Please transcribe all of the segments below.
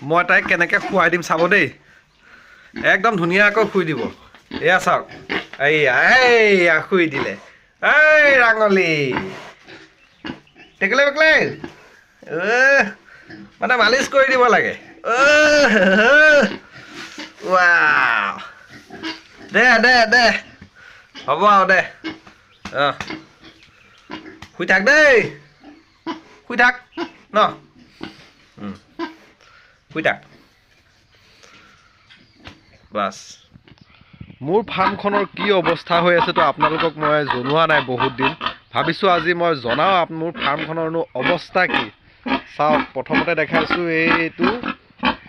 মই তাইক কেনেকৈ খুৱাই দিম চাব দেই একদম ধুনীয়াকৈ শুই দিব এয়া চাওক এইয়া শুই দিলে এই ৰাঙলী টেকেলে বেকেলে মানে মালিচ কৰি দিব লাগে ৱাও দে দে দে হ'ব আৰু দে শুই থাক দেই শুই থাক ন শুই থাক বাছ মোৰ ফাৰ্মখনৰ কি অৱস্থা হৈ আছে তো আপোনালোকক মই জনোৱা নাই বহুত দিন ভাবিছোঁ আজি মই জনাওঁ মোৰ ফাৰ্মখনৰনো অৱস্থা কি চাওক প্ৰথমতে দেখাইছোঁ এইটো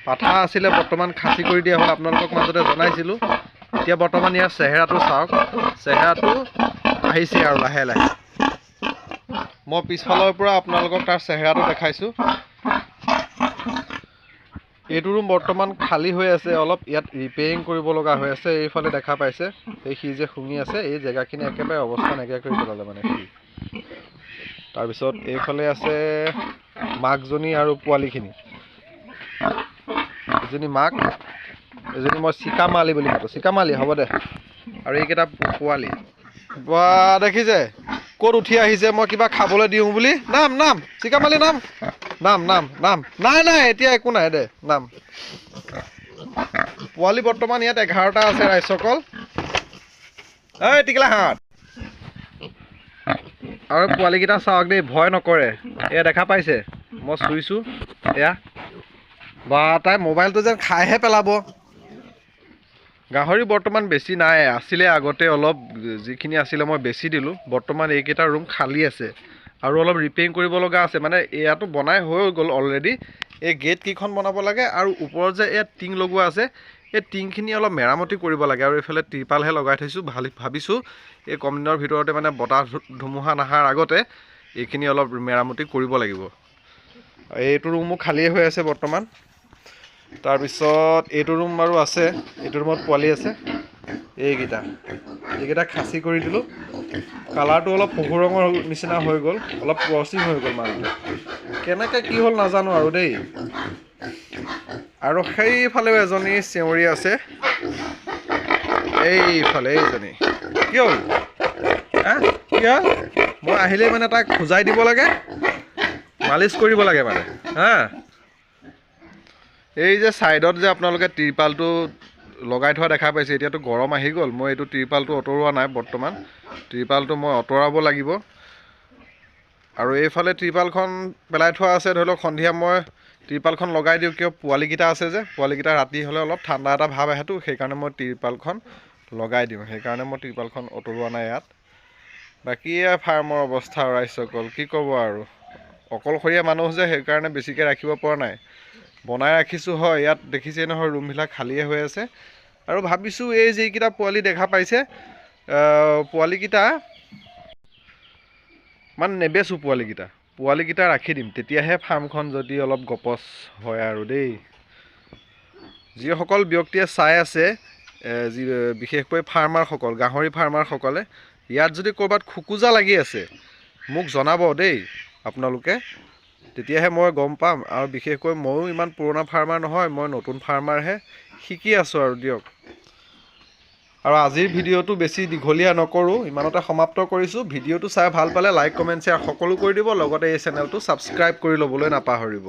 পাঠা আছিলে বৰ্তমান খাচী কৰি দিয়া হ'ল আপোনালোকক মাজতে জনাইছিলোঁ এতিয়া বৰ্তমান ইয়াৰ চেহেৰাটো চাওক চেহেৰাটো আহিছে আৰু লাহে লাহে মই পিছফালৰ পৰা আপোনালোকক তাৰ চেহেৰাটো দেখাইছোঁ এইটো ৰুম বৰ্তমান খালী হৈ আছে অলপ ইয়াত ৰিপেয়াৰিং কৰিব লগা হৈ আছে এইফালে দেখা পাইছে এই সি যে শুঙি আছে এই জেগাখিনি একেবাৰে অৱস্থা নাইকিয়া কৰি পেলালে মানে সি তাৰপিছত এইফালে আছে মাকজনী আৰু পোৱালিখিনি এজনী মাক এজনী মই চিকামালি বুলি মাতোঁ চিকামালি হ'ব দে আৰু এইকেইটা পোৱালি বা দেখিছে ক'ত উঠি আহিছে মই কিবা খাবলৈ দিওঁ বুলি নাম নাম চিকামালি নাম নাম নাম নাম নাই নাই এতিয়া একো নাই দে নাম পোৱালি বৰ্তমান ইয়াত 11টা আছে ৰাইজসকল এই টিকলাহাত আৰু পোৱালিকেইটা চাওক দেই ভয় নকৰে এয়া দেখা পাইছে মই চুইছোঁ এয়া বা তাই মোবাইলটো যেন খাইহে পেলাব গাহৰি বৰ্তমান বেছি নাই আছিলে আগতে অলপ যিখিনি আছিলে মই বেছি দিলোঁ বৰ্তমান এইকেইটা ৰুম খালী আছে আৰু অলপ ৰিপেয়াৰিং কৰিব লগা আছে মানে এয়াটো বনাই হৈ গ'ল অলৰেডি এই গেট কেইখন বনাব লাগে আৰু ওপৰত যে ইয়াত টিং লগোৱা আছে এই টিংখিনি অলপ মেৰামতি কৰিব লাগে আৰু এইফালে ত্ৰিপালহে লগাই থৈছোঁ ভাবিছোঁ এই কম দিনৰ ভিতৰতে মানে বতাহ ধুমুহা নহাৰ আগতে এইখিনি অলপ মেৰামতি কৰিব লাগিব এইটো ৰুমো খালীয়ে হৈ আছে বৰ্তমান তাৰপিছত এইটো ৰুম বাৰু আছে এইটো ৰুমত পোৱালি আছে এইকেইটা খাচী কৰি দিলোঁ কালাৰটো অলপ পহু ৰঙৰ নিচিনা হৈ গ'ল অলপ ক্ৰচিং হৈ গ'ল মানুহটো কেনেকৈ কি হ'ল নাজানো আৰু দেই আৰু সেইফালেও এজনী চেউৰী আছে এইফালে এইজনী কি হ'ল কি হ'ল মই আহিলেই মানে তাক খোজাই দিব লাগে মালিচ কৰিব লাগে মানে এই যে ছাইডত যে আপোনালোকে ত্ৰিপালটো লগাই থোৱা দেখা পাইছে এতিয়াতো গৰম আহি গ'ল মই এইটো ত্ৰিপালটো আঁতৰোৱা নাই বৰ্তমান ত্ৰিপালটো মই আঁতৰাব লাগিব আৰু এইফালে ত্ৰিপালখন পেলাই থোৱা আছে ধৰি লওক সন্ধিয়া মই ত্ৰিপালখন লগাই দিওঁ কিয় পোৱালিকেইটা আছে যে পোৱালিকেইটা ৰাতি হ'লে অলপ ঠাণ্ডা এটা ভাৱ আহেতো সেইকাৰণে মই ত্ৰিপালখন লগাই দিওঁ সেইকাৰণে মই ত্ৰিপালখন আঁতৰোৱা নাই ইয়াত বাকী ফাৰ্মৰ অৱস্থা ৰাইজসকল কি ক'ব আৰু অকলশৰীয়া মানুহ যে সেইকাৰণে বেছিকৈ ৰাখিব পৰা নাই বনাই ৰাখিছোঁ হয় ইয়াত দেখিছে নহয় ৰুমবিলাক খালীয়ে হৈ আছে আৰু ভাবিছোঁ এই যিকেইটা পোৱালি দেখা পাইছে পোৱালিকেইটা মানে নেবেচোঁ পোৱালিকেইটা ৰাখি দিম তেতিয়াহে ফাৰ্মখন যদি অলপ গপচ হয় আৰু দেই যিসকল ব্যক্তিয়ে চাই আছে বিশেষকৈ ফাৰ্মাৰসকল গাহৰি ফাৰ্মাৰসকলে ইয়াত যদি ক'ৰবাত খোকোজা লাগি আছে মোক জনাব দেই আপোনালোকে তেতিয়াহে মই গম পাম আৰু বিশেষকৈ ময়ো ইমান পুৰণা ফাৰ্মাৰ নহয় মই নতুন ফাৰ্মাৰহে শিকি আছোঁ আৰু দিয়ক আৰু আজিৰ ভিডিঅ'টো বেছি দীঘলীয়া নকৰোঁ ইমানতে সমাপ্ত কৰিছোঁ ভিডিঅ'টো চাই ভাল পালে লাইক কমেণ্ট শ্বেয়াৰ সকলো কৰি দিব লগতে এই চেনেলটো ছাবস্ক্ৰাইব কৰি ল'বলৈ নাপাহৰিব